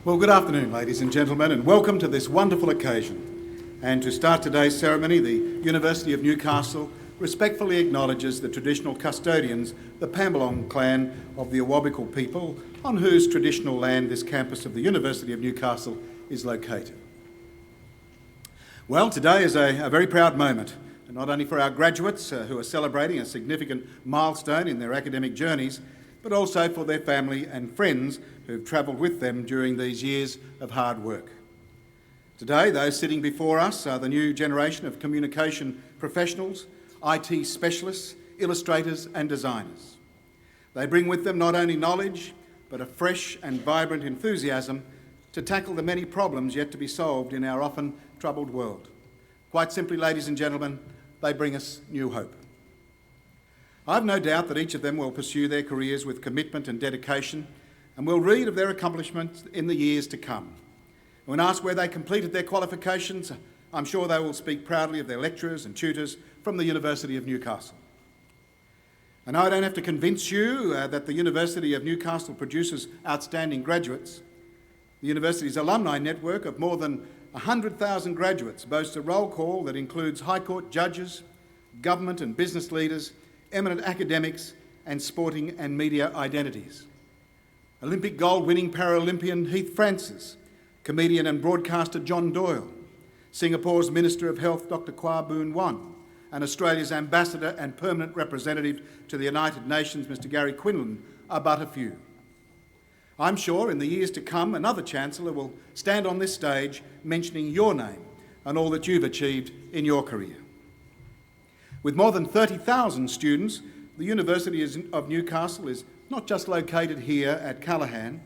Well, good afternoon, ladies and gentlemen, and welcome to this wonderful occasion. And to start today's ceremony, the University of Newcastle respectfully acknowledges the traditional custodians, the Pambalong clan of the Awabakal people, on whose traditional land this campus of the University of Newcastle is located. Well, today is a very proud moment, not only for our graduates who are celebrating a significant milestone in their academic journeys, but also for their family and friends who've travelled with them during these years of hard work. Today, those sitting before us are the new generation of communication professionals, IT specialists, illustrators and designers. They bring with them not only knowledge, but a fresh and vibrant enthusiasm to tackle the many problems yet to be solved in our often troubled world. Quite simply, ladies and gentlemen, they bring us new hope. I've no doubt that each of them will pursue their careers with commitment and dedication, and will read of their accomplishments in the years to come. When asked where they completed their qualifications, I'm sure they will speak proudly of their lecturers and tutors from the University of Newcastle. And I don't have to convince you that the University of Newcastle produces outstanding graduates. The university's alumni network of more than 100,000 graduates boasts a roll call that includes High Court judges, government and business leaders, eminent academics and sporting and media identities. Olympic gold-winning Paralympian Heath Francis, comedian and broadcaster John Doyle, Singapore's Minister of Health Dr Kwa Boon Wan, and Australia's Ambassador and Permanent Representative to the United Nations Mr Gary Quinlan are but a few. I'm sure in the years to come another Chancellor will stand on this stage mentioning your name and all that you've achieved in your career. With more than 30,000 students, the University of Newcastle is not just located here at Callaghan.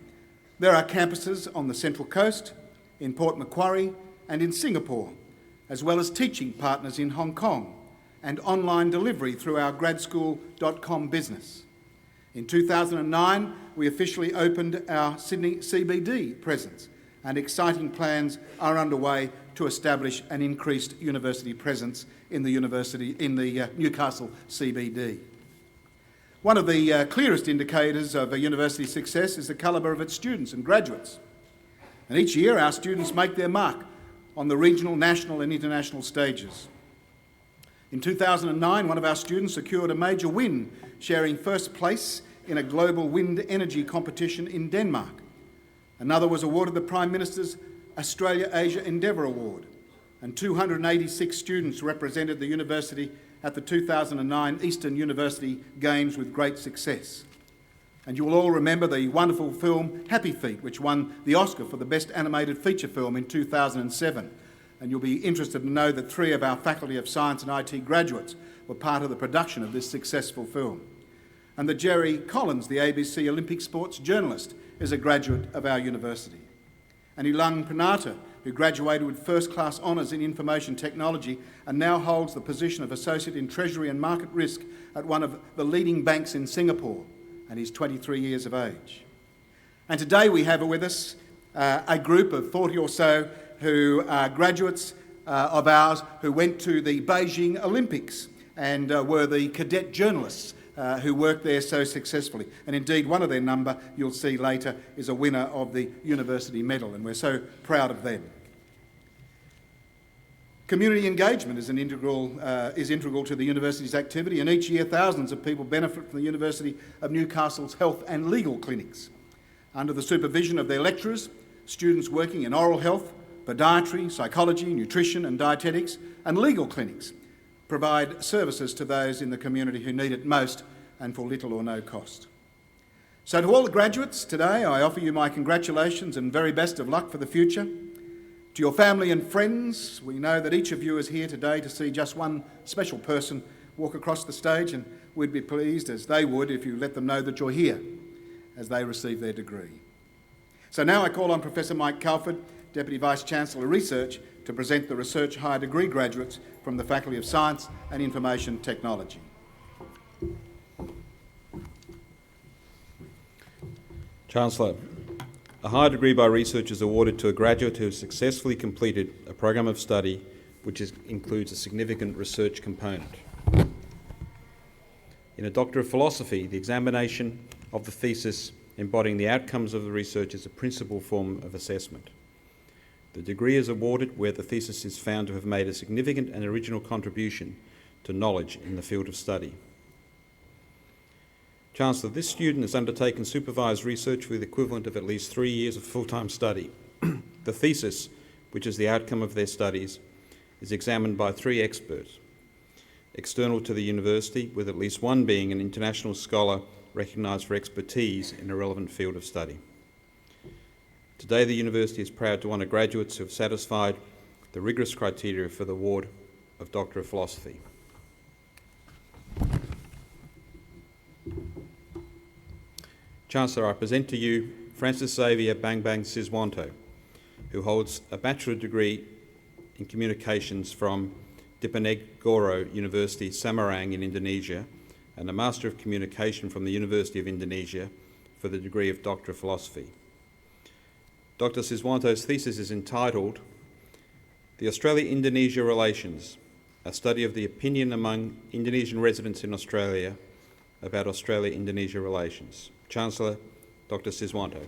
There are campuses on the Central Coast, in Port Macquarie and in Singapore, as well as teaching partners in Hong Kong and online delivery through our gradschool.com business. In 2009, we officially opened our Sydney CBD presence, and exciting plans are underway to establish an increased university presence in the Newcastle CBD. One of the clearest indicators of a university success is the calibre of its students and graduates. And each year our students make their mark on the regional, national and international stages. In 2009, one of our students secured a major win, sharing first place in a global wind energy competition in Denmark. Another was awarded the Prime Minister's Australia-Asia Endeavour Award, and 286 students represented the university at the 2009 Eastern University Games with great success. And you will all remember the wonderful film Happy Feet, which won the Oscar for the Best Animated Feature Film in 2007. And you'll be interested to know that 3 of our Faculty of Science and IT graduates were part of the production of this successful film. And that Jerry Collins, the ABC Olympic sports journalist, is a graduate of our university. And Ilang Pinata, who graduated with first-class honours in information technology and now holds the position of Associate in Treasury and Market Risk at one of the leading banks in Singapore, and he's 23 years of age. And today we have with us a group of 40 or so who are graduates of ours who went to the Beijing Olympics and were the cadet journalists who worked there so successfully. And indeed, one of their number, you'll see later, is a winner of the University Medal, and we're so proud of them. Community engagement is integral to the university's activity, and each year thousands of people benefit from the University of Newcastle's health and legal clinics. Under the supervision of their lecturers, students working in oral health, podiatry, psychology, nutrition and dietetics, and legal clinics provide services to those in the community who need it most and for little or no cost. So to all the graduates today, I offer you my congratulations and very best of luck for the future. To your family and friends, we know that each of you is here today to see just one special person walk across the stage, and we'd be pleased, as they would, if you let them know that you're here as they receive their degree. So now I call on Professor Mike Calford, Deputy Vice-Chancellor Research, to present the Research Higher Degree graduates from the Faculty of Science and Information Technology. Chancellor, a higher degree by research is awarded to a graduate who has successfully completed a program of study which includes a significant research component. In a Doctor of Philosophy, the examination of the thesis embodying the outcomes of the research as a principal form of assessment. The degree is awarded where the thesis is found to have made a significant and original contribution to knowledge in the field of study. Chancellor, this student has undertaken supervised research with the equivalent of at least 3 years of full-time study. The thesis, which is the outcome of their studies, is examined by 3 experts, external to the university, with at least one being an international scholar recognised for expertise in a relevant field of study. Today, the university is proud to honour graduates who have satisfied the rigorous criteria for the award of Doctor of Philosophy. Chancellor, I present to you Francis Xavier Bang Bang Siswanto, who holds a bachelor degree in communications from Diponegoro University, Samarang in Indonesia, and a Master of Communication from the University of Indonesia for the degree of Doctor of Philosophy. Dr. Siswanto's thesis is entitled The Australia-Indonesia Relations, a study of the opinion among Indonesian residents in Australia about Australia-Indonesia relations. Chancellor, Dr. Siswanto.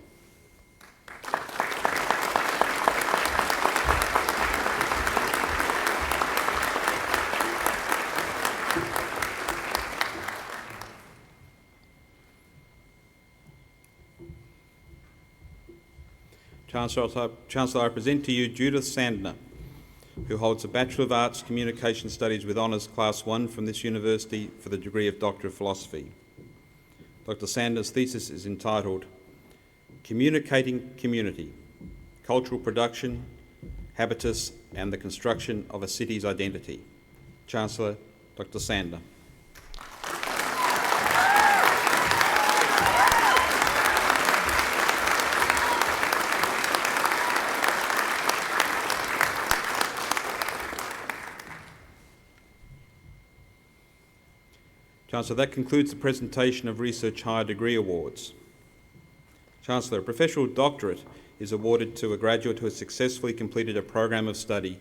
Chancellor, I present to you Judith Sandner, who holds a Bachelor of Arts Communication Studies with Honours Class 1 from this university for the degree of Doctor of Philosophy. Dr. Sandner's thesis is entitled Communicating Community, Cultural Production, Habitus and the Construction of a City's Identity. Chancellor, Dr. Sandner. Chancellor, that concludes the presentation of Research Higher Degree Awards. Chancellor, a professional doctorate is awarded to a graduate who has successfully completed a program of study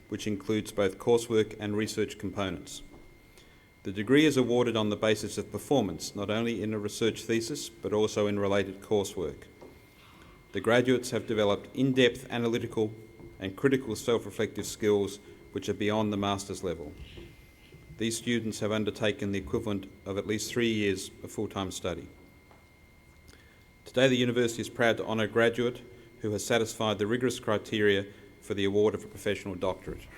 which includes both coursework and research components. The degree is awarded on the basis of performance, not only in a research thesis, but also in related coursework. The graduates have developed in-depth analytical and critical self-reflective skills which are beyond the master's level. These students have undertaken the equivalent of at least 3 years of full-time study. Today, the university is proud to honour a graduate who has satisfied the rigorous criteria for the award of a professional doctorate.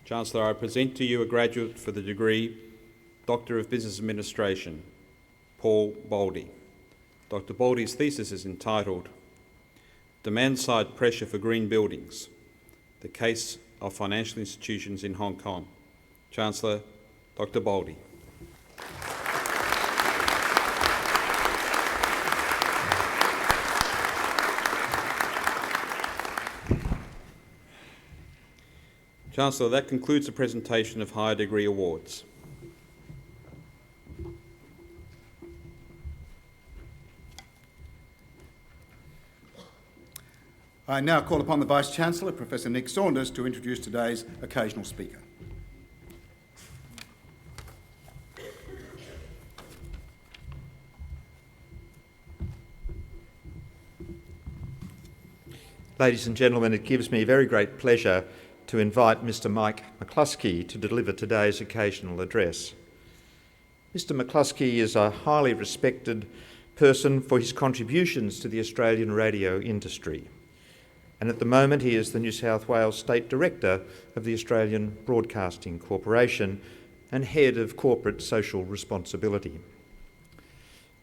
Chancellor, I present to you a graduate for the degree Doctor of Business Administration, Paul Baldy. Dr. Baldy's thesis is entitled Demand-Side Pressure for Green Buildings, the Case of Financial Institutions in Hong Kong. Chancellor, Dr. Baldy. Chancellor, that concludes the presentation of higher degree awards. I now call upon the Vice-Chancellor, Professor Nick Saunders, to introduce today's occasional speaker. Ladies and gentlemen, it gives me very great pleasure to invite Mr. Mike McCluskey to deliver today's occasional address. Mr. McCluskey is a highly respected person for his contributions to the Australian radio industry, and at the moment he is the New South Wales State Director of the Australian Broadcasting Corporation and Head of Corporate Social Responsibility.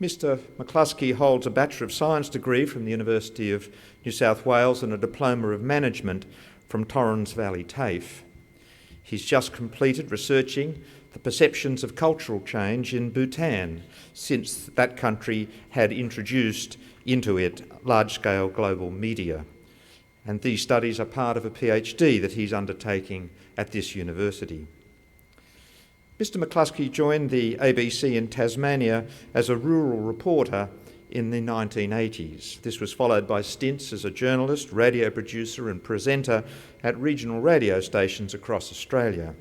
Mr. McCluskey holds a Bachelor of Science degree from the University of New South Wales and a Diploma of Management from Torrens Valley TAFE. He's just completed researching the perceptions of cultural change in Bhutan since that country had introduced into it large-scale global media. And these studies are part of a PhD that he's undertaking at this university. Mr. McCluskey joined the ABC in Tasmania as a rural reporter in the 1980s. This was followed by stints as a journalist, radio producer and presenter at regional radio stations across Australia.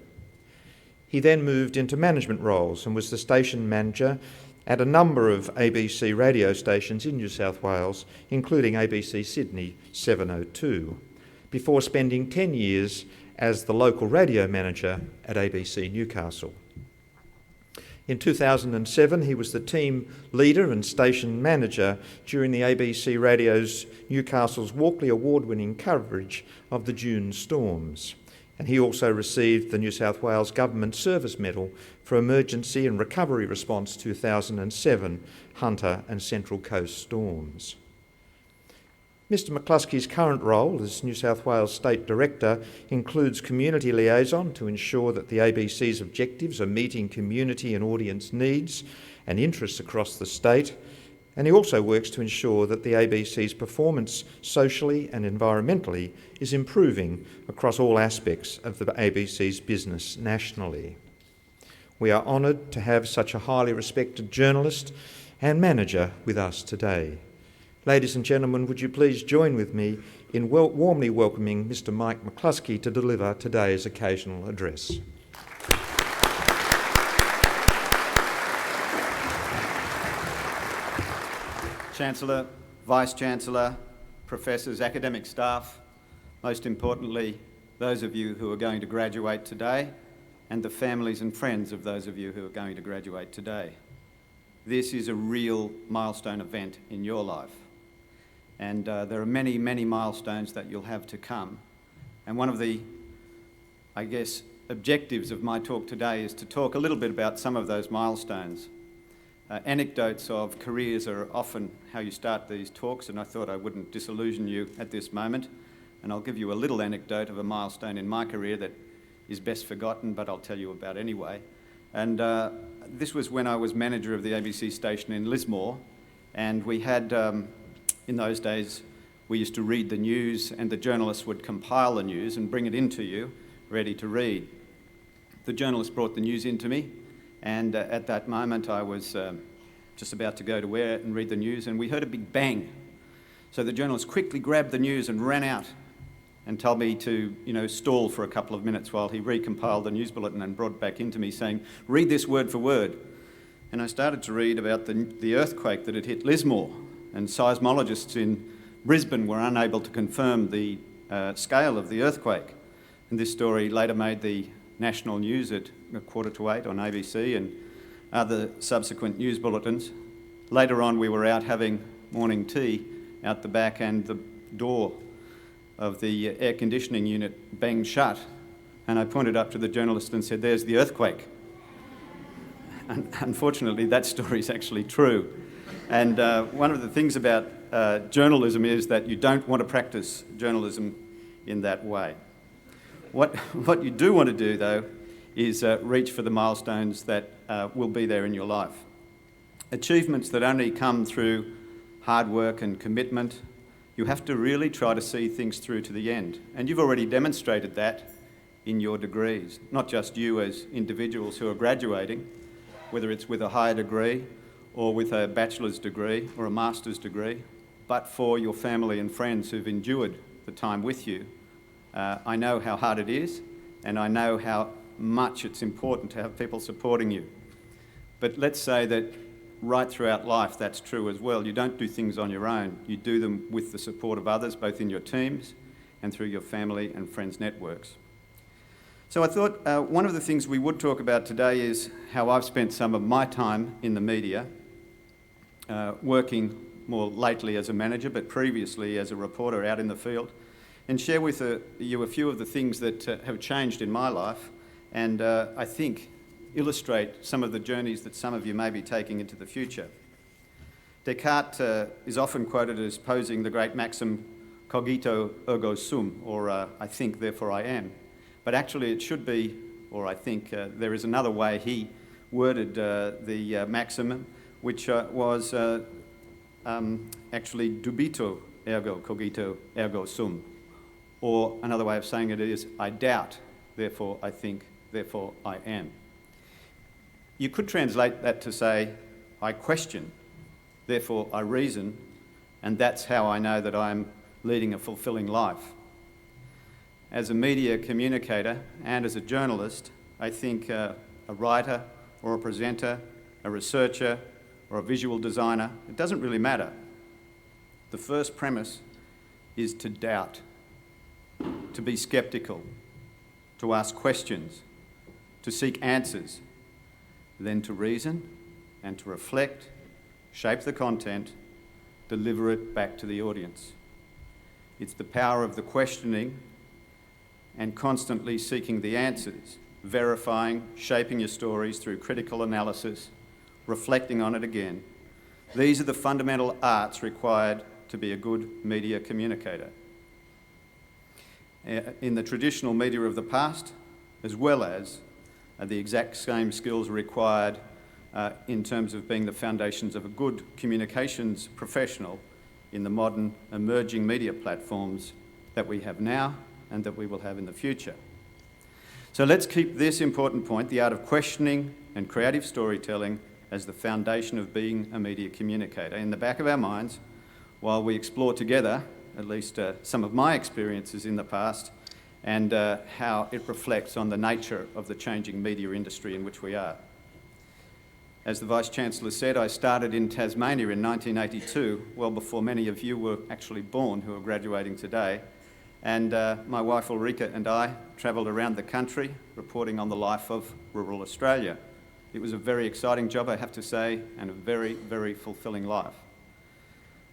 He then moved into management roles and was the station manager at a number of ABC radio stations in New South Wales, including ABC Sydney 702, before spending 10 years as the local radio manager at ABC Newcastle. In 2007, he was the team leader and station manager during the ABC Radio's Newcastle's Walkley Award-winning coverage of the June storms. And he also received the New South Wales Government Service Medal for Emergency and Recovery Response 2007 Hunter and Central Coast storms. Mr McCluskey's current role as New South Wales State Director includes community liaison to ensure that the ABC's objectives are meeting community and audience needs and interests across the state, and he also works to ensure that the ABC's performance socially and environmentally is improving across all aspects of the ABC's business nationally. We are honoured to have such a highly respected journalist and manager with us today. Ladies and gentlemen, would you please join with me in warmly welcoming Mr Mike McCluskey to deliver today's occasional address. Chancellor, Vice-Chancellor, professors, academic staff, most importantly, those of you who are going to graduate today, and the families and friends of those of you who are going to graduate today. This is a real milestone event in your life. And there are many, many milestones that you'll have to come. And one of the, I guess, objectives of my talk today is to talk a little bit about some of those milestones. Anecdotes of careers are often how you start these talks, and I thought I wouldn't disillusion you at this moment. And I'll give you a little anecdote of a milestone in my career that is best forgotten, but I'll tell you about anyway. And this was when I was manager of the ABC station in Lismore, and we had, in those days, we used to read the news, and the journalists would compile the news and bring it into you, ready to read. The journalist brought the news into me, and at that moment I was just about to go to where and read the news, and we heard a big bang. So the journalist quickly grabbed the news and ran out and told me to, stall for a couple of minutes while he recompiled the news bulletin and brought it back into me saying, read this word for word. And I started to read about the earthquake that had hit Lismore, and seismologists in Brisbane were unable to confirm the scale of the earthquake. And this story later made the national news at 7:45 on ABC and other subsequent news bulletins. Later on, we were out having morning tea out the back, and the door of the air conditioning unit banged shut, and I pointed up to the journalist and said, "There's the earthquake." And unfortunately, that story is actually true. And one of the things about journalism is that you don't want to practice journalism in that way. What you do want to do, though, is reach for the milestones that will be there in your life. Achievements that only come through hard work and commitment. You have to really try to see things through to the end. And you've already demonstrated that in your degrees, not just you as individuals who are graduating, whether it's with a higher degree or with a bachelor's degree or a master's degree, but for your family and friends who've endured the time with you. I know how hard it is, and I know how much it's important to have people supporting you. But let's say that right throughout life that's true as well. You don't do things on your own. You do them with the support of others, both in your teams and through your family and friends networks. So I thought one of the things we would talk about today is how I've spent some of my time in the media, working more lately as a manager, but previously as a reporter out in the field, and share with you a few of the things that have changed in my life, and I think illustrate some of the journeys that some of you may be taking into the future. Descartes is often quoted as posing the great maxim, cogito ergo sum, or I think, therefore I am. But actually it should be, or I think there is another way he worded the maxim, which was actually dubito ergo cogito ergo sum. Or another way of saying it is, I doubt, therefore I think, therefore I am. You could translate that to say, I question, therefore I reason, and that's how I know that I'm leading a fulfilling life. As a media communicator and as a journalist, I think a writer or a presenter, a researcher or a visual designer, it doesn't really matter. The first premise is to doubt, to be sceptical, to ask questions, to seek answers, then to reason and to reflect, shape the content, deliver it back to the audience. It's the power of the questioning and constantly seeking the answers, verifying, shaping your stories through critical analysis, reflecting on it again. These are the fundamental arts required to be a good media communicator. In the traditional media of the past, as well as the exact same skills required in terms of being the foundations of a good communications professional in the modern emerging media platforms that we have now and that we will have in the future. So let's keep this important point, the art of questioning and creative storytelling, as the foundation of being a media communicator in the back of our minds while we explore together, at least some of my experiences in the past, and how it reflects on the nature of the changing media industry in which we are. As the Vice-Chancellor said, I started in Tasmania in 1982, well before many of you were actually born who are graduating today. And my wife Ulrika and I travelled around the country reporting on the life of rural Australia. It was a very exciting job, I have to say, and a very, very fulfilling life.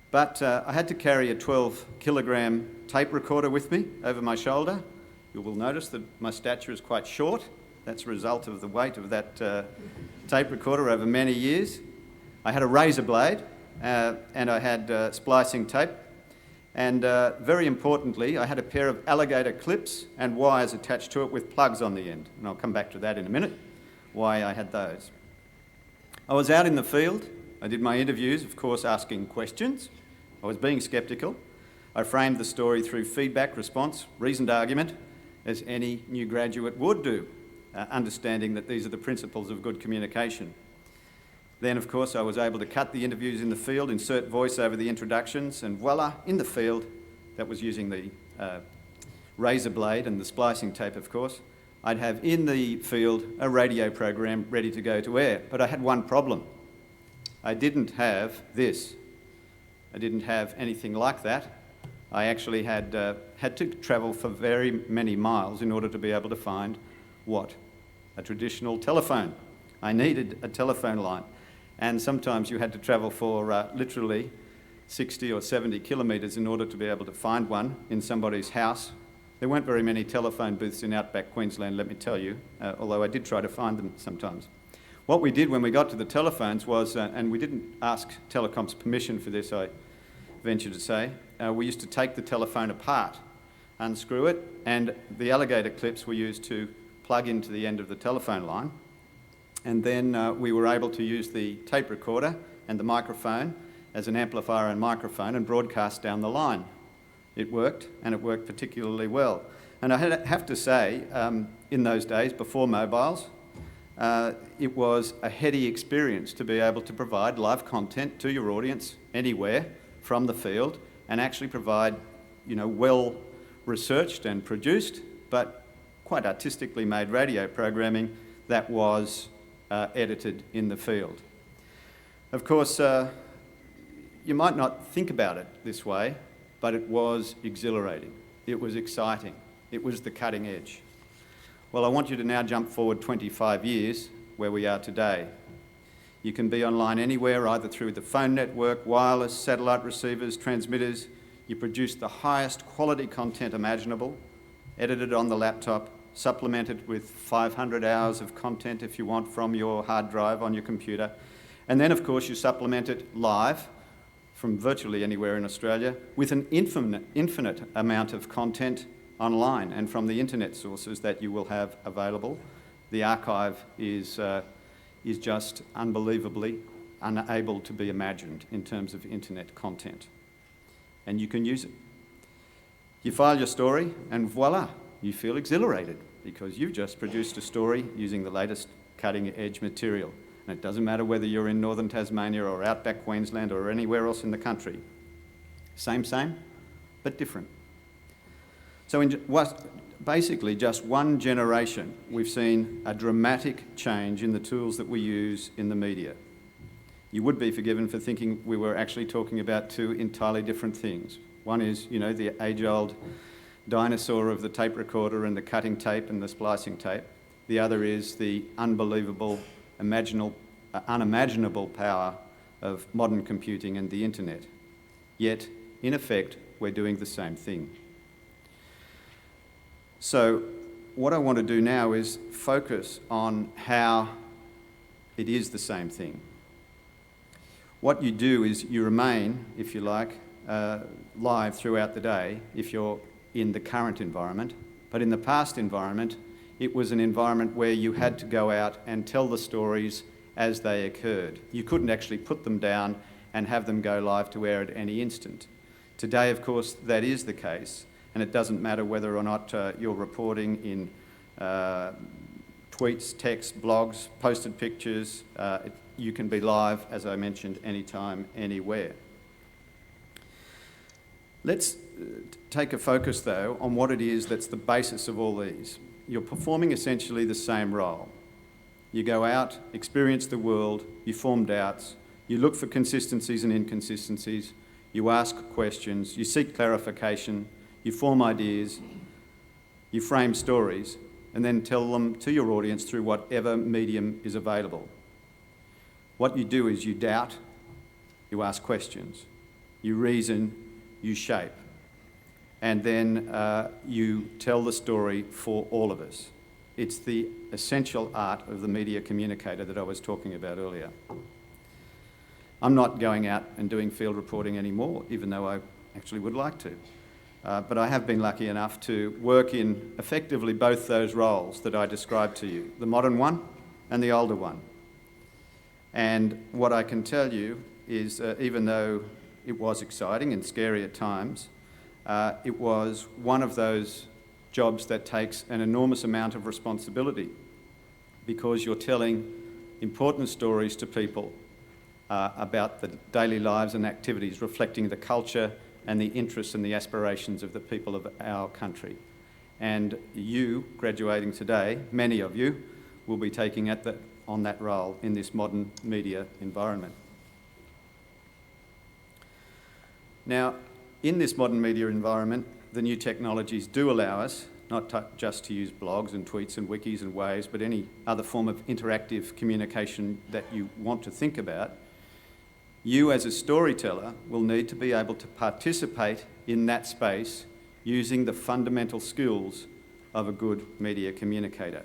But I had to carry a 12-kilogram tape recorder with me over my shoulder. You will notice that my stature is quite short. That's a result of the weight of that tape recorder over many years. I had a razor blade and I had splicing tape. And very importantly, I had a pair of alligator clips and wires attached to it with plugs on the end. And I'll come back to that in a minute, why I had those. I was out in the field. I did my interviews, of course, asking questions. I was being sceptical. I framed the story through feedback, response, reasoned argument, as any new graduate would do, understanding that these are the principles of good communication. Then, of course, I was able to cut the interviews in the field, insert voice over the introductions, and voila, in the field, that was using the razor blade and the splicing tape, of course, I'd have in the field a radio program ready to go to air. But I had one problem. I didn't have this. I didn't have anything like that. I actually had to travel for very many miles in order to be able to find what? A traditional telephone. I needed a telephone line. And sometimes you had to travel for literally 60 or 70 kilometres in order to be able to find one in somebody's house. There weren't very many telephone booths in outback Queensland, let me tell you, although I did try to find them sometimes. What we did when we got to the telephones was, and we didn't ask Telecom's permission for this, I venture to say, we used to take the telephone apart, unscrew it, and the alligator clips were used to plug into the end of the telephone line. And then we were able to use the tape recorder and the microphone as an amplifier and microphone and broadcast down the line. It worked, and it worked particularly well. And I have to say, in those days, before mobiles, it was a heady experience to be able to provide live content to your audience anywhere from the field and actually provide, well researched and produced, but quite artistically made radio programming that was edited in the field. Of course, you might not think about it this way, but it was exhilarating. It was exciting. It was the cutting edge. Well, I want you to now jump forward 25 years where we are today. You can be online anywhere, either through the phone network, wireless, satellite receivers, transmitters. You produce the highest quality content imaginable, edited on the laptop, supplemented with 500 hours of content if you want from your hard drive on your computer. And then, of course, you supplement it live from virtually anywhere in Australia with an infinite amount of content online and from the internet sources that you will have available. The archive is just unbelievably unable to be imagined in terms of internet content. And you can use it. You file your story and voila, you feel exhilarated because you've just produced a story using the latest cutting-edge material. And it doesn't matter whether you're in northern Tasmania or outback Queensland or anywhere else in the country. Same, but different. So in basically just one generation, we've seen a dramatic change in the tools that we use in the media. You would be forgiven for thinking we were actually talking about two entirely different things. One is, you know, the age-old dinosaur of the tape recorder and the cutting tape and the splicing tape. The other is the unbelievable, unimaginable power of modern computing and the internet. Yet, in effect, we're doing the same thing. So, what I want to do now is focus on how it is the same thing. What you do is you remain, if you like, live throughout the day if you're in the current environment, but in the past environment, it was an environment where you had to go out and tell the stories as they occurred. You couldn't actually put them down and have them go live to air at any instant. Today, of course, that is the case, and it doesn't matter whether or not you're reporting in tweets, texts, blogs, posted pictures. You can be live, as I mentioned, anytime, anywhere. Let's take a focus, though, on what it is that's the basis of all these. You're performing essentially the same role. You go out, experience the world, you form doubts, you look for consistencies and inconsistencies, you ask questions, you seek clarification, you form ideas, you frame stories, and then tell them to your audience through whatever medium is available. What you do is you doubt, you ask questions, you reason, you shape, and then you tell the story for all of us. It's the essential art of the media communicator that I was talking about earlier. I'm not going out and doing field reporting anymore, even though I actually would like to. But I have been lucky enough to work in effectively both those roles that I described to you, the modern one and the older one. And what I can tell you is even though it was exciting and scary at times, it was one of those jobs that takes an enormous amount of responsibility because you're telling important stories to people about the daily lives and activities reflecting the culture and the interests and the aspirations of the people of our country. And you, graduating today, many of you, will be taking on that role in this modern media environment. Now, in this modern media environment, the new technologies do allow us not just to use blogs and tweets and wikis and waves, but any other form of interactive communication that you want to think about. You as a storyteller will need to be able to participate in that space using the fundamental skills of a good media communicator.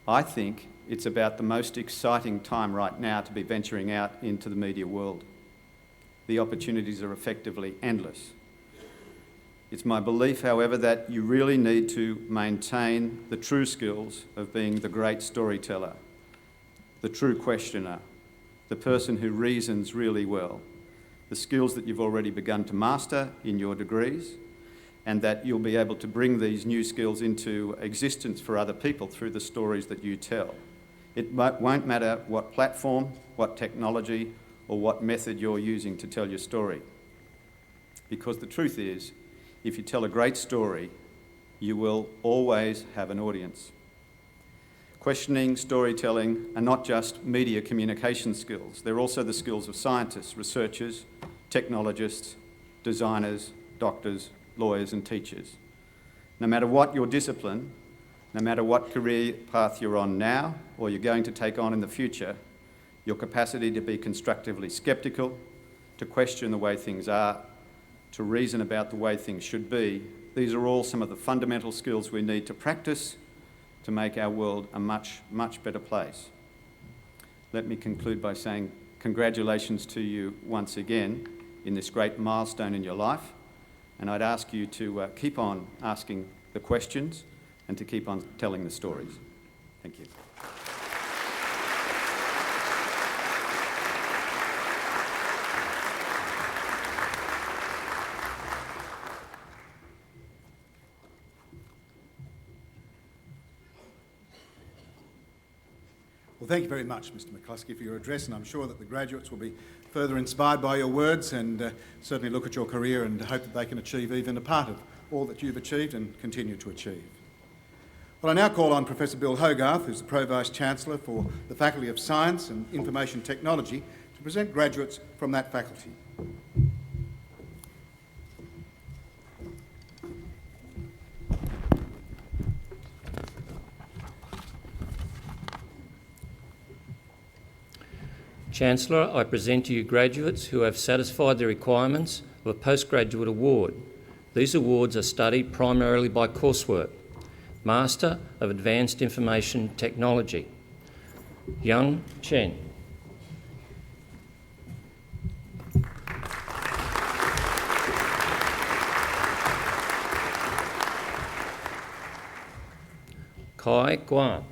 I think it's about the most exciting time right now to be venturing out into the media world. The opportunities are effectively endless. It's my belief, however, that you really need to maintain the true skills of being the great storyteller, the true questioner, the person who reasons really well, the skills that you've already begun to master in your degrees, and that you'll be able to bring these new skills into existence for other people through the stories that you tell. It won't matter what platform, what technology, or what method you're using to tell your story. Because the truth is, if you tell a great story, you will always have an audience. Questioning, storytelling are not just media communication skills. They're also the skills of scientists, researchers, technologists, designers, doctors, lawyers and teachers. No matter what your discipline, no matter what career path you're on now or you're going to take on in the future, your capacity to be constructively sceptical, to question the way things are, to reason about the way things should be, these are all some of the fundamental skills we need to practice to make our world a much, much better place. Let me conclude by saying congratulations to you once again in this great milestone in your life, and I'd ask you to keep on asking the questions and to keep on telling the stories. Thank you. Well, thank you very much, Mr. McCluskey, for your address, and I'm sure that the graduates will be further inspired by your words and certainly look at your career and hope that they can achieve even a part of all that you've achieved and continue to achieve. Well, I now call on Professor Bill Hogarth, who's the Pro-Vice-Chancellor for the Faculty of Science and Information Technology, to present graduates from that faculty. Chancellor, I present to you graduates who have satisfied the requirements of a postgraduate award. These awards are studied primarily by coursework. Master of Advanced Information Technology, Young Chen. Kai Guan.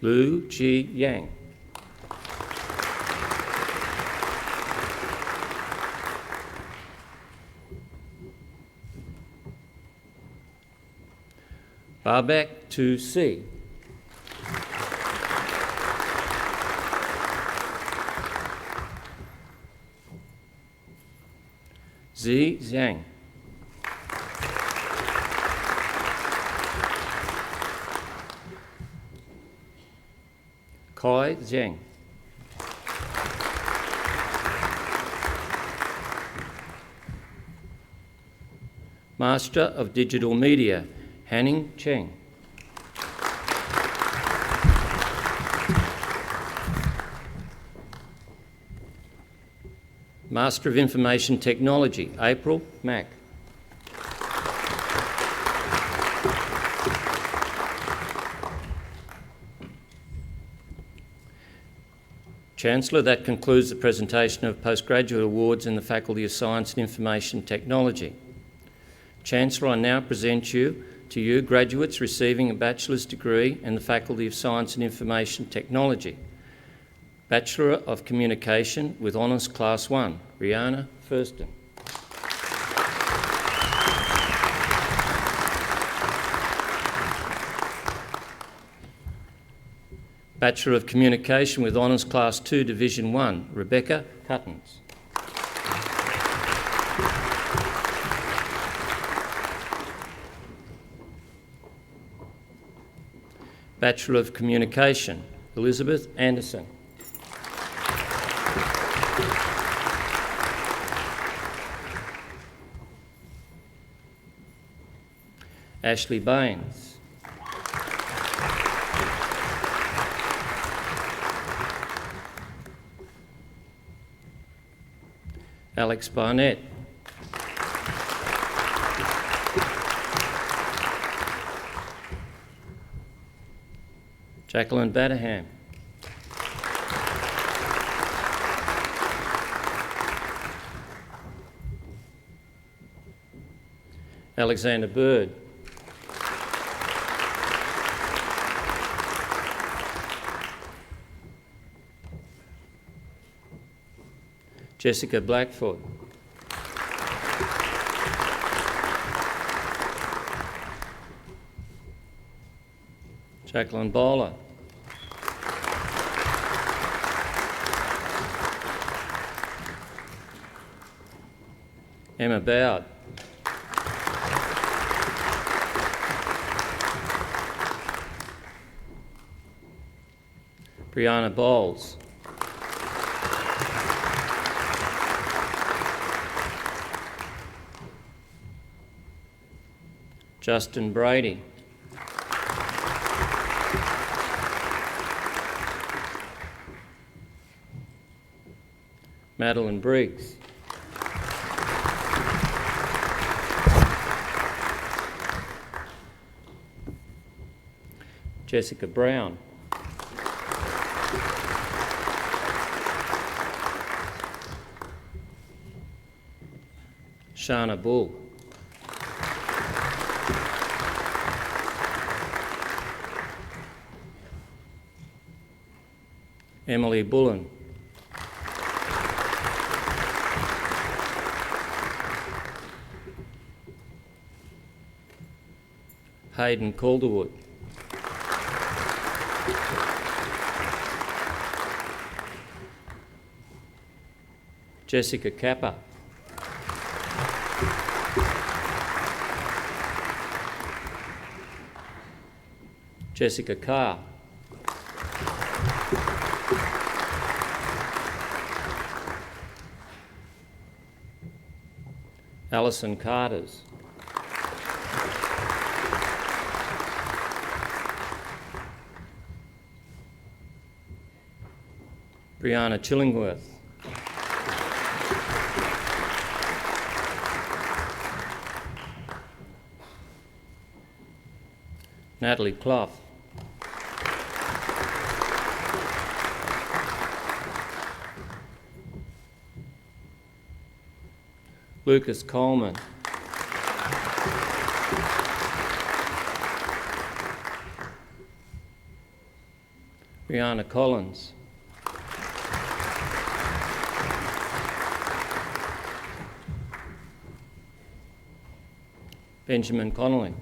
Lu Ji Yang. Babak Tu Si. Zi Zhang. Kai Zhang. Master of Digital Media, Hanning Cheng. Master of Information Technology, April Mack. Chancellor, that concludes the presentation of postgraduate awards in the Faculty of Science and Information Technology. Chancellor, I now present to you graduates receiving a bachelor's degree in the Faculty of Science and Information Technology. Bachelor of Communication with Honours Class 1, Rihanna Thurston. Bachelor of Communication with Honours Class 2, Division 1, Rebecca Cuttons. Bachelor of Communication, Elizabeth Anderson. Ashley Baines. Alex Barnett. Jacqueline Batterham. Alexander Bird. Jessica Blackfoot. Jacqueline Bowler. Emma Bowd. Brianna Bowles. Justin Brady. Madeline Briggs. Jessica Brown. Shana Bull. Emily Bullen. Hayden Calderwood. Jessica Kappa. Jessica Carr. Alison Carters. Brianna Chillingworth. Natalie Clough. Lucas Coleman. Brianna Collins. Benjamin Connolly.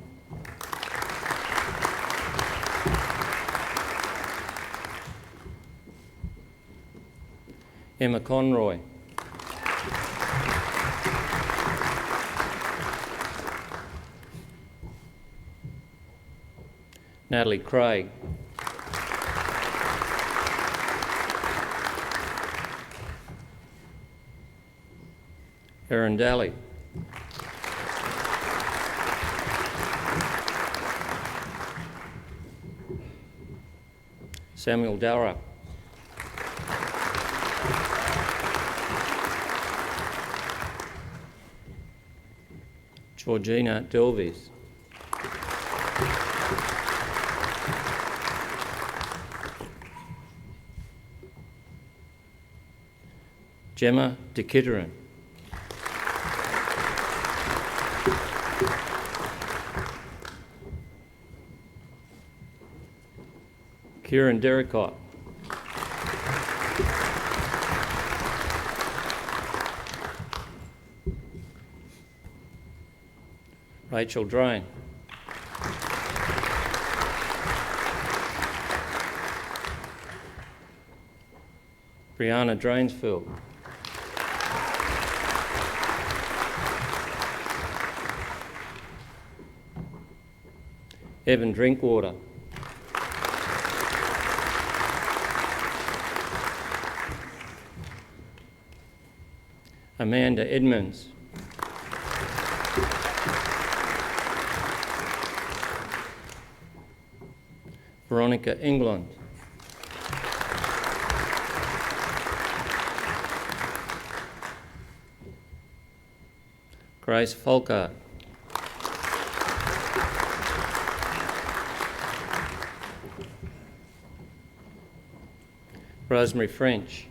Emma Conroy. Natalie Craig. Erin Daly. Samuel Dowra. Georgina Delvis. Gemma De Kitterin. Kieran Derricott. Rachel Drain. Brianna Drainsfield. Evan Drinkwater. Amanda Edmonds. Veronica England. Grace Folkart. Rosemary French.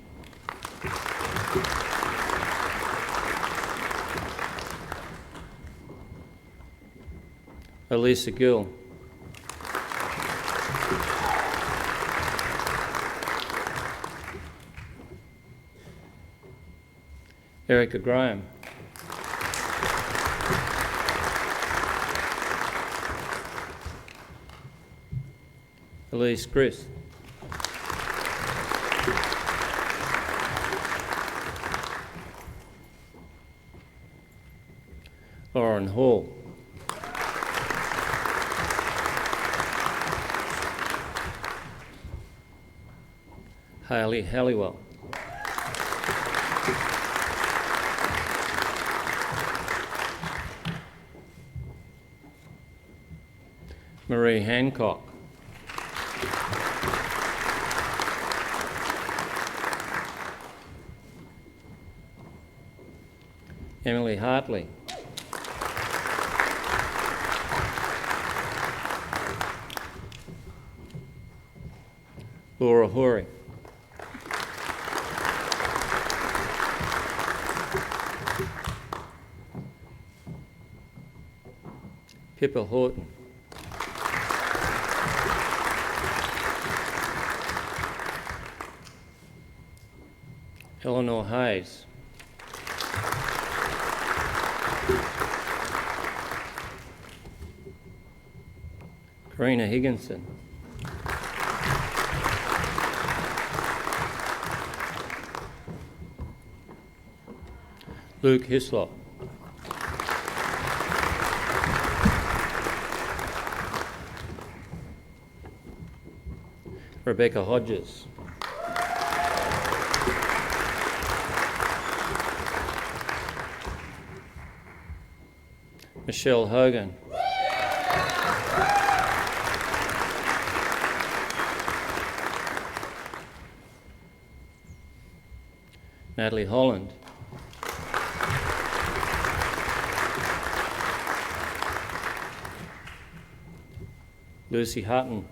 Elisa Gill. Erica Graham. Elise Grist. Lauren Hall. Hayley Halliwell. Marie Hancock. Emily Hartley. Laura Horry. Pippa Horton. Eleanor Hayes. Karina Higginson. Luke Hislop. Rebecca Hodges. Michelle Hogan. Natalie Holland. Lucy Hutton.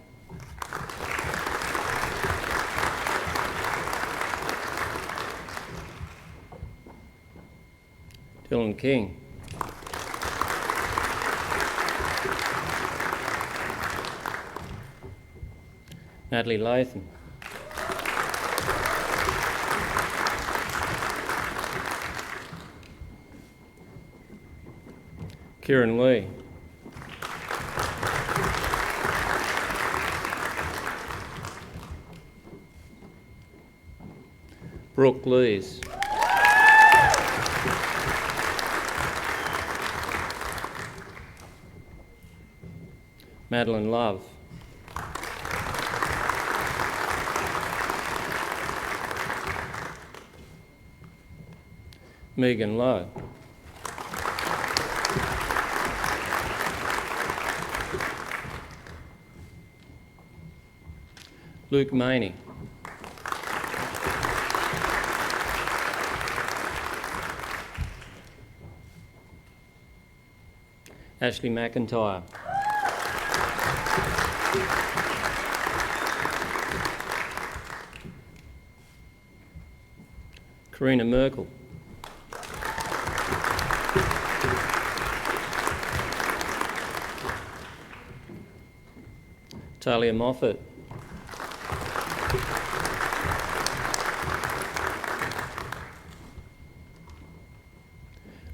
Dylan King. Natalie Latham. Kieran Lee. Brooke Lees. Madeline Love. Megan Lowe. Luke Maney. Ashley McIntyre. Karina Merkel. Talia Moffat.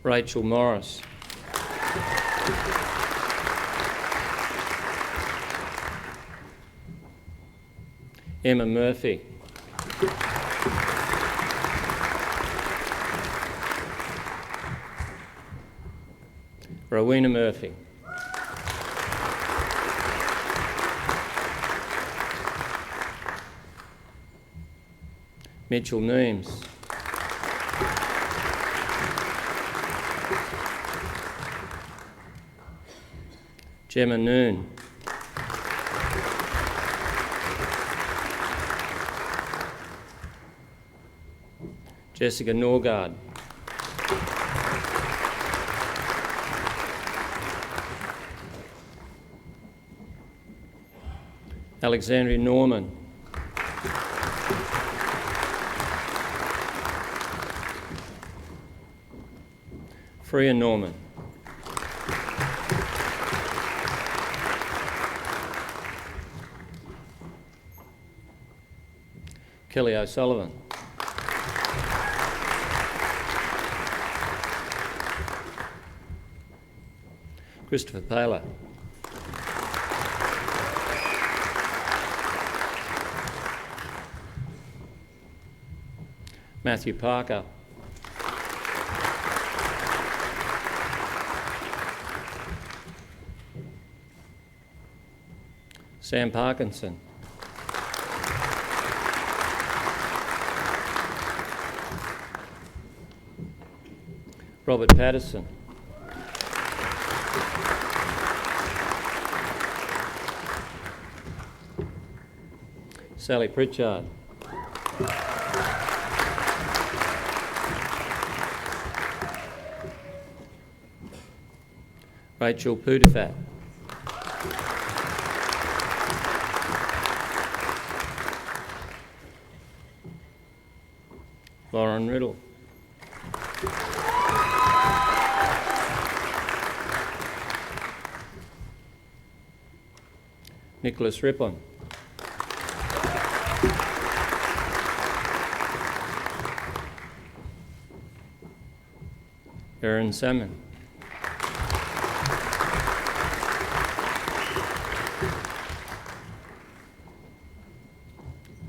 Rachel Morris. Emma Murphy. Rowena Murphy. Mitchell Neems. Gemma Noon. Jessica Norgard. Alexandria Norman. Freya Norman. Kelly O'Sullivan. Christopher Paler. Matthew Parker. Sam Parkinson. Robert Patterson. Sally Pritchard. Rachel Pudafat. Lauren Riddle. Nicholas Rippon. Erin Salmon.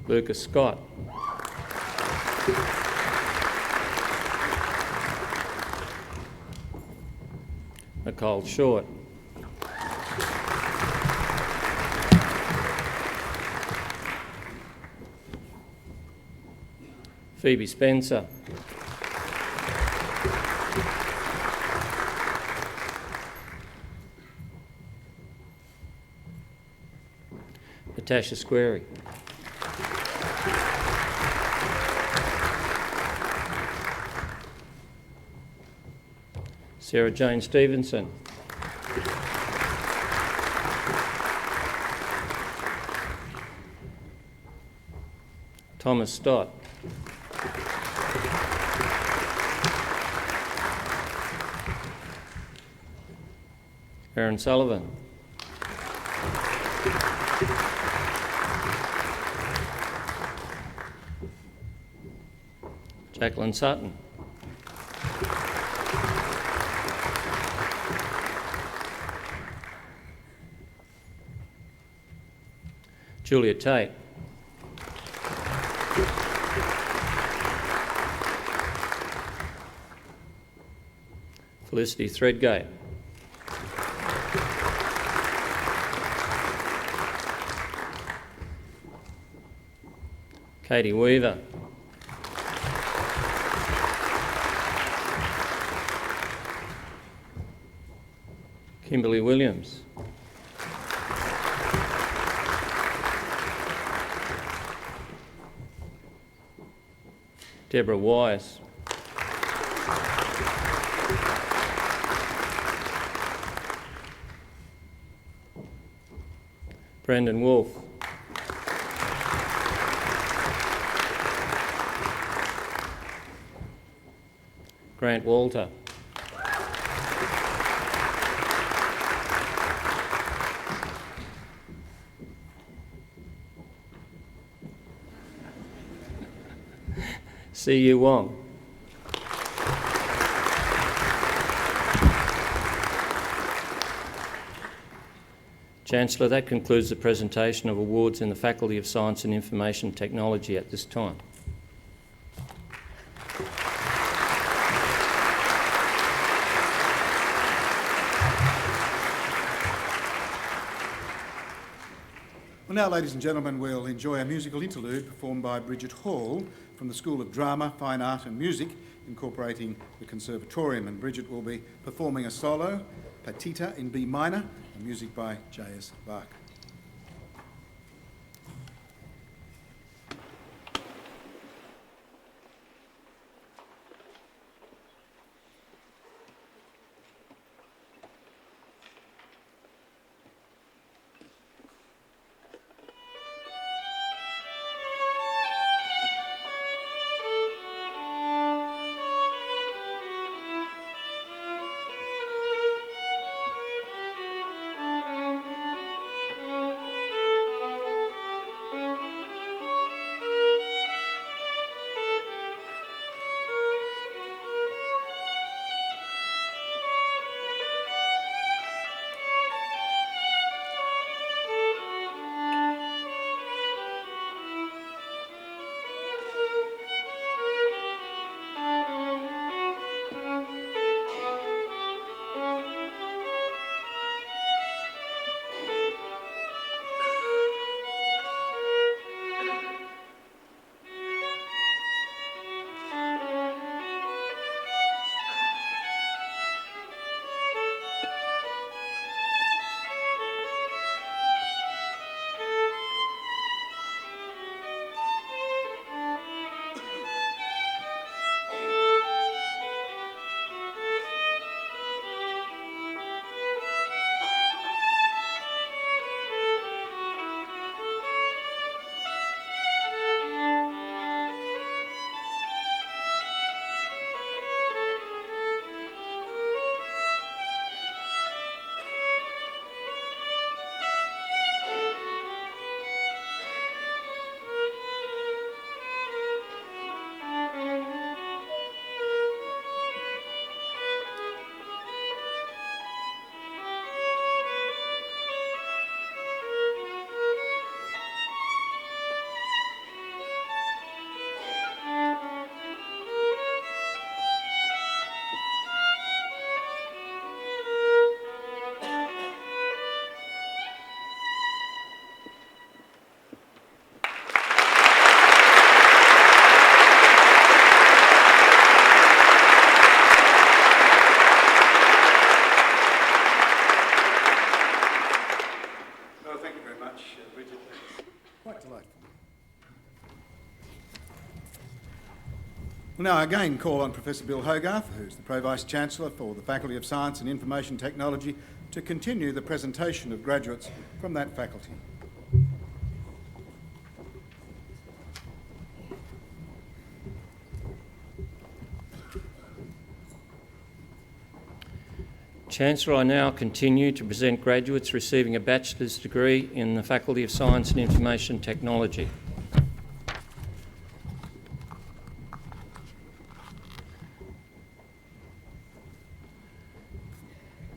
Lucas Scott. Nicole Short. Phoebe Spencer. Natasha Squarey. Sarah Jane Stevenson. Thomas Stott. Aaron Sullivan. Jacqueline Sutton. Julia Tate. Felicity Threadgate. Katie Weaver. Kimberly Williams. Deborah Wise. Brendan Wolfe. Grant Walter. C.U. Wong. Chancellor, that concludes the presentation of awards in the Faculty of Science and Information Technology at this time. Well, now, ladies and gentlemen, we'll enjoy a musical interlude performed by Bridget Hall from the School of Drama, Fine Art and Music, incorporating the Conservatorium. And Bridget will be performing a solo, Partita in B minor, and music by J.S. Bach. We'll now again call on Professor Bill Hogarth, who's the Pro-Vice-Chancellor for the Faculty of Science and Information Technology, to continue the presentation of graduates from that faculty. Chancellor, I now continue to present graduates receiving a bachelor's degree in the Faculty of Science and Information Technology.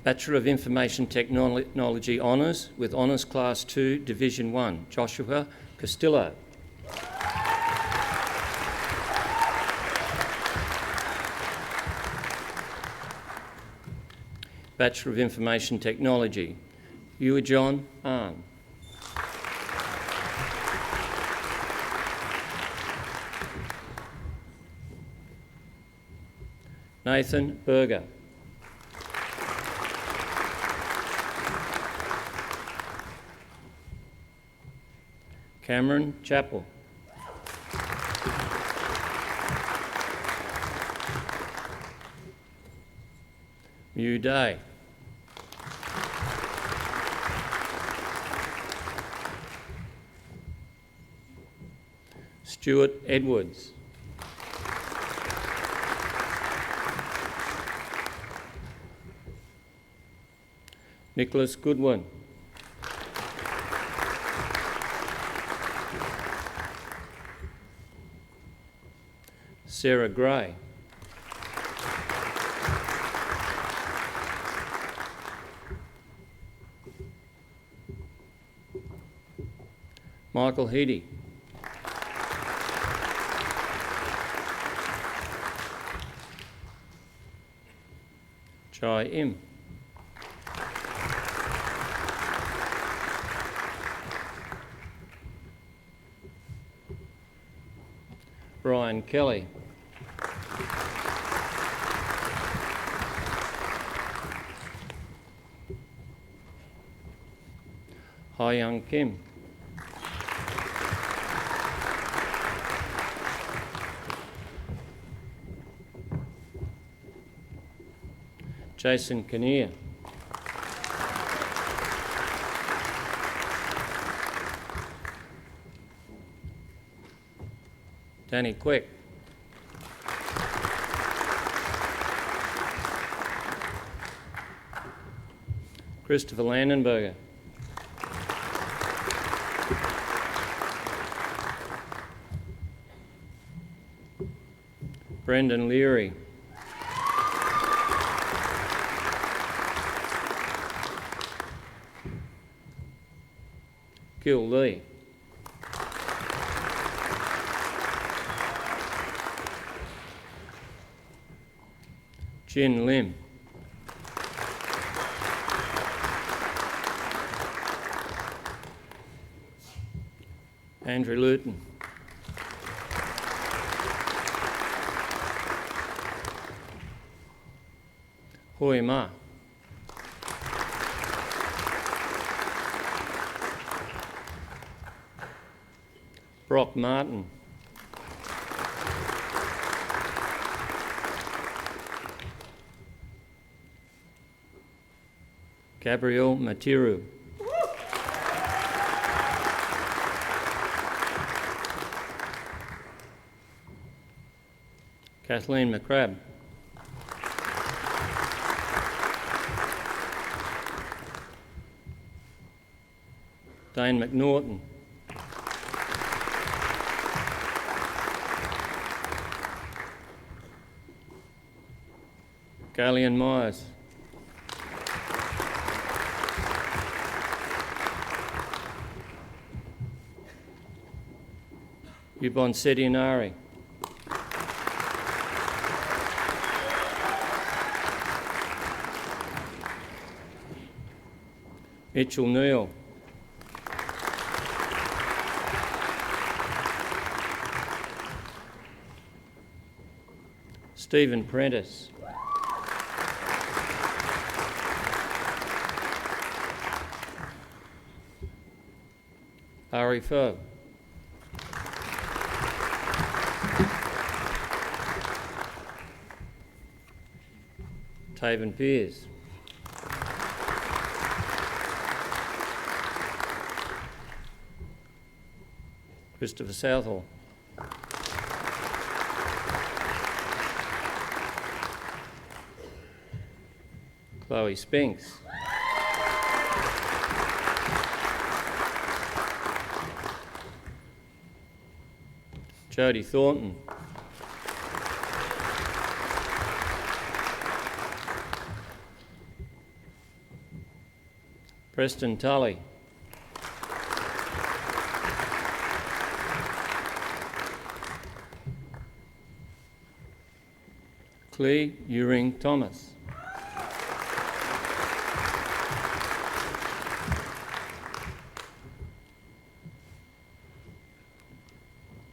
Bachelor of Information Technology Honours with Honours Class 2, Division 1, Joshua Castillo. Bachelor of Information Technology, John Ahn. Nathan Berger. Cameron Chappell. Mew Day. Stuart Edwards. Nicholas Goodwin. Sarah Gray. Michael Heady. Chai Im. Brian Kelly. Hai Young Kim. Jason Kinnear. Danny Quick. Christopher Landenberger. Brendan Leary. Gil Lee. Jin Lim. Andrew Luton. Hoi Ma. Brock Martin. Gabrielle Matiru. Kathleen McCrabb. Dane McNaughton. Galian Myers. Yubon Sedianari. Mitchell Neal. Stephen Prentice. Ari Foe. Taven Pears. Christopher Southall. Chloe Spinks. Jodie Thornton. Preston Tully. Clea Uring Thomas.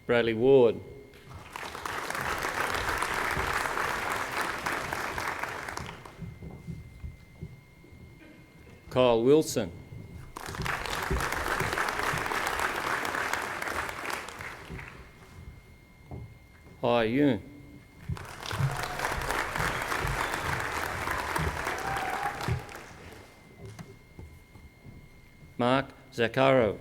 Bradley Ward. Kyle Wilson. Hai Yun. Mark Zaccaro.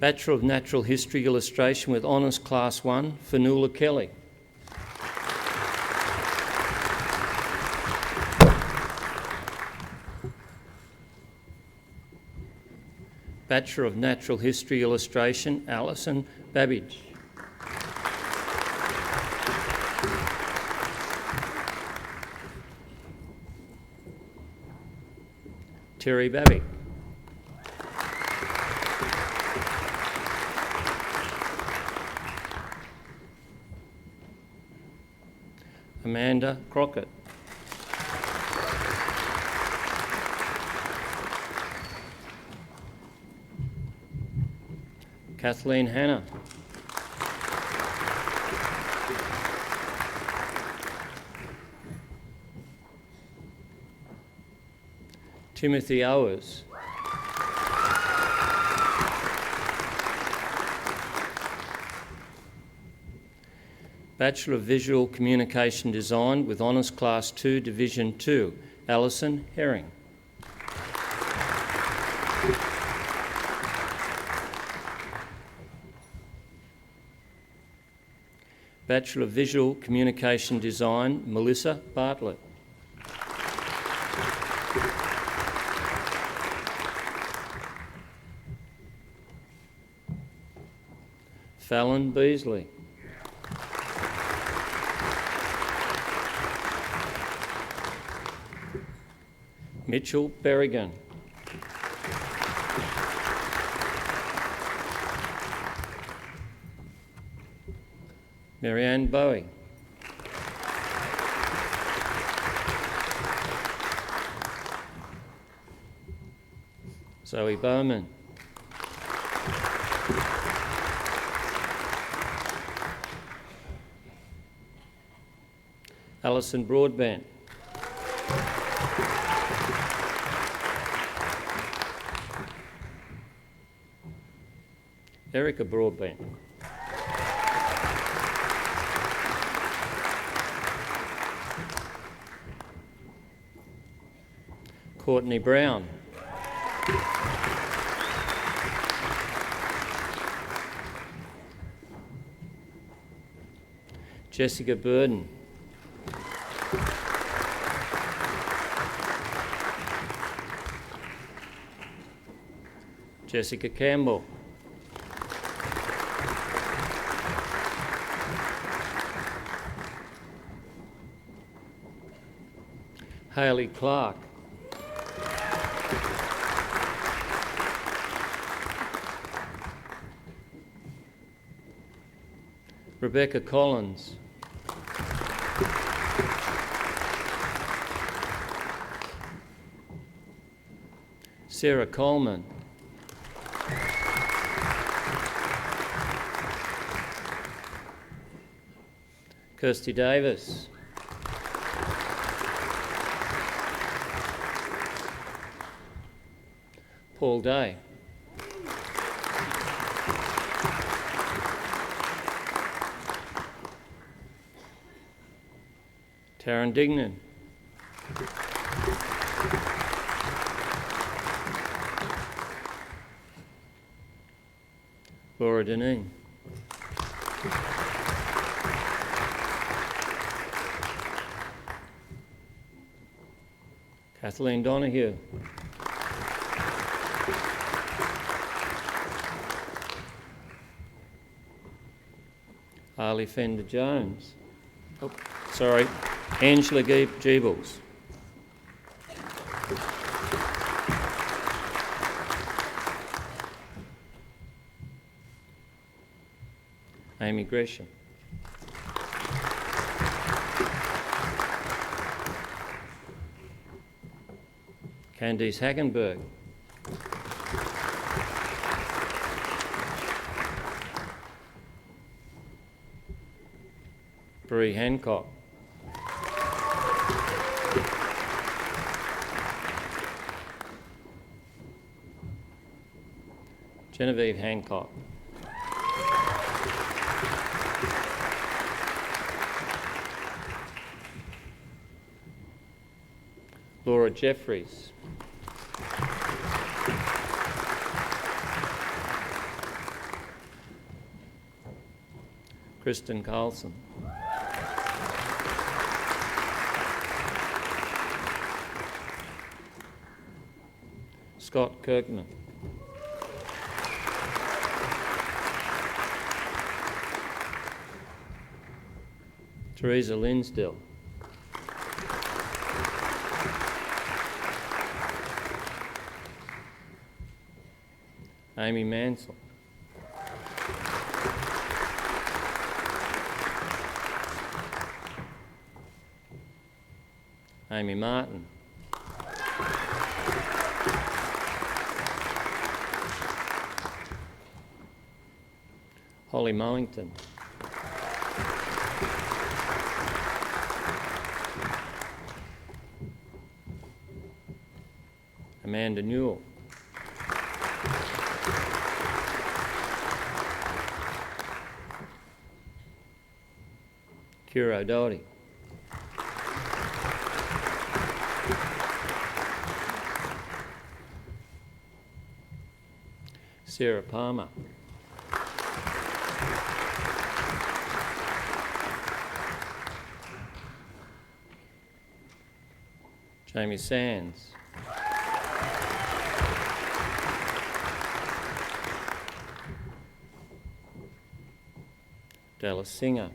Bachelor of Natural History Illustration with Honours Class 1, Fanula Kelly. Bachelor of Natural History Illustration, Alison Babbage. Terry Babick. Amanda Crockett. Kathleen Hanna. Timothy Owers. Bachelor of Visual Communication Design with Honours Class 2, Division 2, Alison Herring. Bachelor of Visual Communication Design, Melissa Bartlett. Fallon Beasley. Mitchell Berrigan. Marianne Bowie. Zoe Bowman. Alison Broadbent. Erica Broadbent. Courtney Brown. Jessica Burden. Jessica Campbell. Hayley Clark. Rebecca Collins. Sarah Coleman. Kirsty Davis. Paul Day. Taryn Dignan. Laura Deneen. Kathleen Donoghue. Harley Fender-Jones. Oh, sorry, Angela Jeebles. Amy Gresham. Candice Hackenberg. Bree Hancock. Genevieve Hancock. Laura Jeffries. Kristen Carlson. Scott Kirkman. Teresa Linsdell. Amy Mansell. Amy Martin. Holly Mullington. Amanda Newell. Kira Doherty. Sarah Palmer. Jamie Sands. Dallas Singer.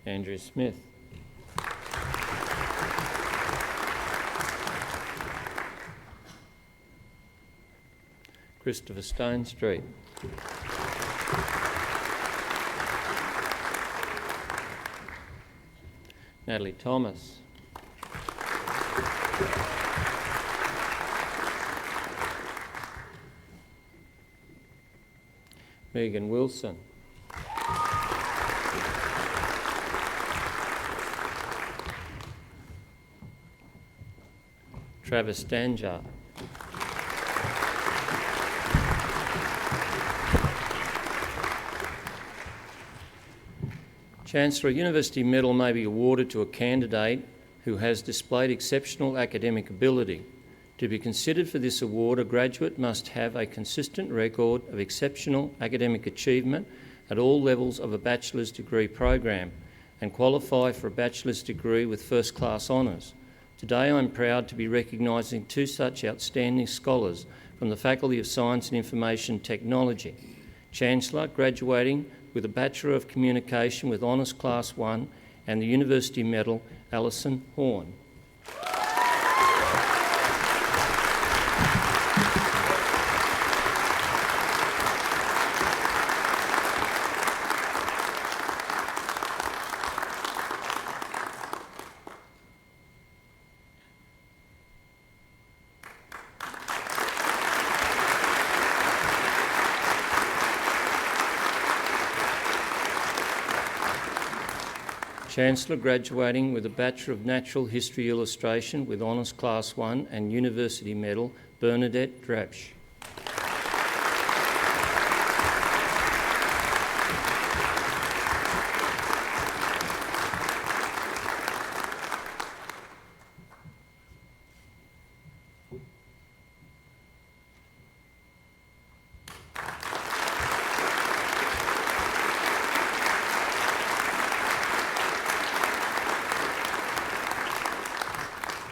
Andrew Smith. Christopher Stone Street. Natalie Thomas. Megan Wilson. Travis Stanjar. Chancellor, a University Medal may be awarded to a candidate who has displayed exceptional academic ability. To be considered for this award, a graduate must have a consistent record of exceptional academic achievement at all levels of a bachelor's degree program and qualify for a bachelor's degree with first-class honours. Today I'm proud to be recognising two such outstanding scholars from the Faculty of Science and Information Technology. Chancellor, graduating with a Bachelor of Communication with Honours Class 1 and the University Medal, Alison Horn. Chancellor graduating with a Bachelor of Natural History Illustration with Honours Class 1 and University Medal, Bernadette Drapsch.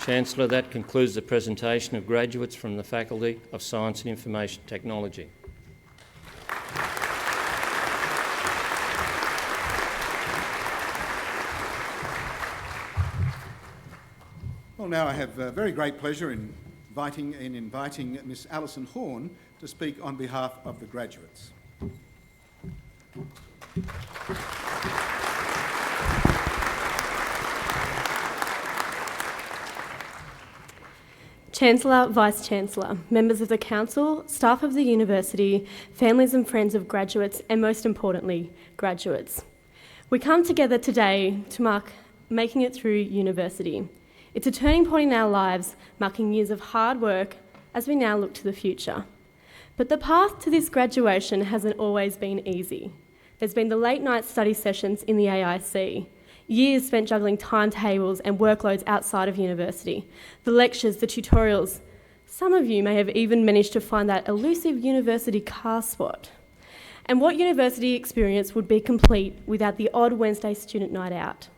Chancellor, that concludes the presentation of graduates from the Faculty of Science and Information Technology. Well, now I have very great pleasure in inviting Miss Alison Horn to speak on behalf of the graduates. Chancellor, Vice-Chancellor, members of the Council, staff of the University, families and friends of graduates, and most importantly, graduates. We come together today to mark making it through university. It's a turning point in our lives, marking years of hard work as we now look to the future. But the path to this graduation hasn't always been easy. There's been the late night study sessions in the AIC, years spent juggling timetables and workloads outside of university, the lectures, the tutorials. Some of you may have even managed to find that elusive university car spot. And what university experience would be complete without the odd Wednesday student night out?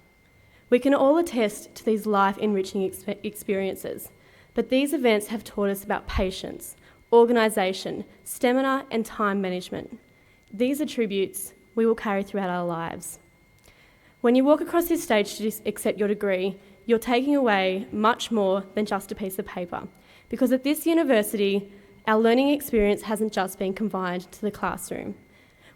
We can all attest to these life-enriching experiences, but these events have taught us about patience, organisation, stamina and time management. These attributes we will carry throughout our lives. When you walk across this stage to accept your degree, you're taking away much more than just a piece of paper, because at this university, our learning experience hasn't just been confined to the classroom.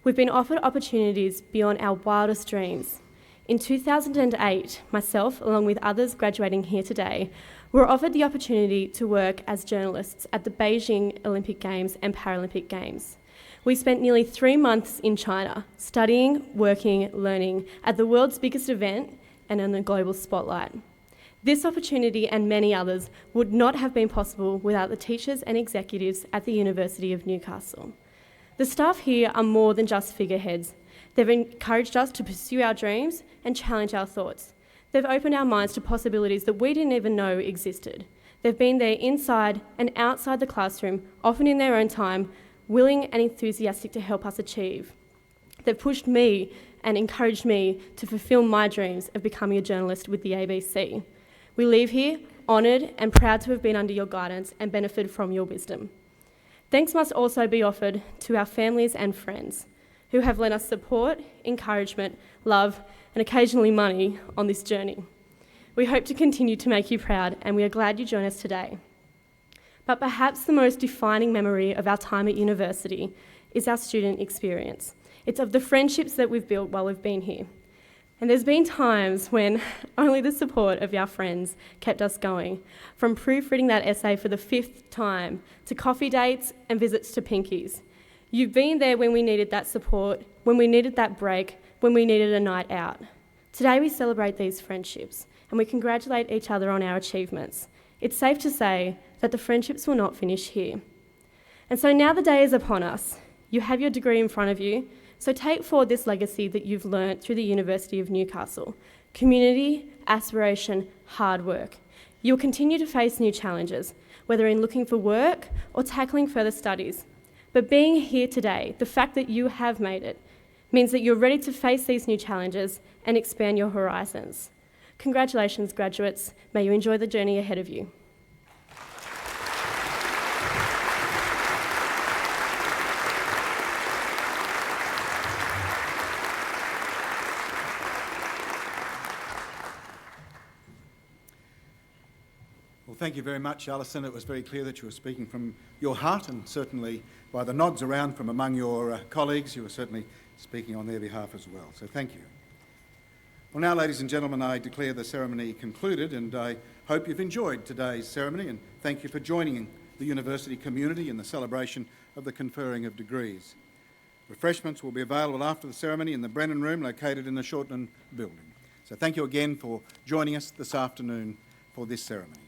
We've been offered opportunities beyond our wildest dreams. In 2008, myself, along with others graduating here today, were offered the opportunity to work as journalists at the Beijing Olympic Games and Paralympic Games. We spent nearly 3 months in China, studying, working, learning at the world's biggest event and in the global spotlight. This opportunity and many others would not have been possible without the teachers and executives at the University of Newcastle. The staff here are more than just figureheads. They've encouraged us to pursue our dreams and challenge our thoughts. They've opened our minds to possibilities that we didn't even know existed. They've been there inside and outside the classroom, often in their own time, willing and enthusiastic to help us achieve. They've pushed me and encouraged me to fulfil my dreams of becoming a journalist with the ABC. We leave here honoured and proud to have been under your guidance and benefited from your wisdom. Thanks must also be offered to our families and friends who have lent us support, encouragement, love and occasionally money on this journey. We hope to continue to make you proud and we are glad you join us today. But perhaps the most defining memory of our time at university is our student experience. It's of the friendships that we've built while we've been here. And there's been times when only the support of our friends kept us going, from proofreading that essay for the 5th time to coffee dates and visits to Pinkies. You've been there when we needed that support, when we needed that break, when we needed a night out. Today we celebrate these friendships and we congratulate each other on our achievements. It's safe to say that the friendships will not finish here. And so now the day is upon us. You have your degree in front of you, so take forward this legacy that you've learnt through the University of Newcastle. Community, aspiration, hard work. You'll continue to face new challenges, whether in looking for work or tackling further studies. But being here today, the fact that you have made it, means that you're ready to face these new challenges and expand your horizons. Congratulations, graduates. May you enjoy the journey ahead of you. Well, thank you very much, Alison. It was very clear that you were speaking from your heart, and certainly by the nods around from among your colleagues, you were certainly speaking on their behalf as well. So thank you. Well, now, ladies and gentlemen, I declare the ceremony concluded, and I hope you've enjoyed today's ceremony, and thank you for joining the university community in the celebration of the conferring of degrees. Refreshments will be available after the ceremony in the Brennan Room located in the Shortland building. So thank you again for joining us this afternoon for this ceremony.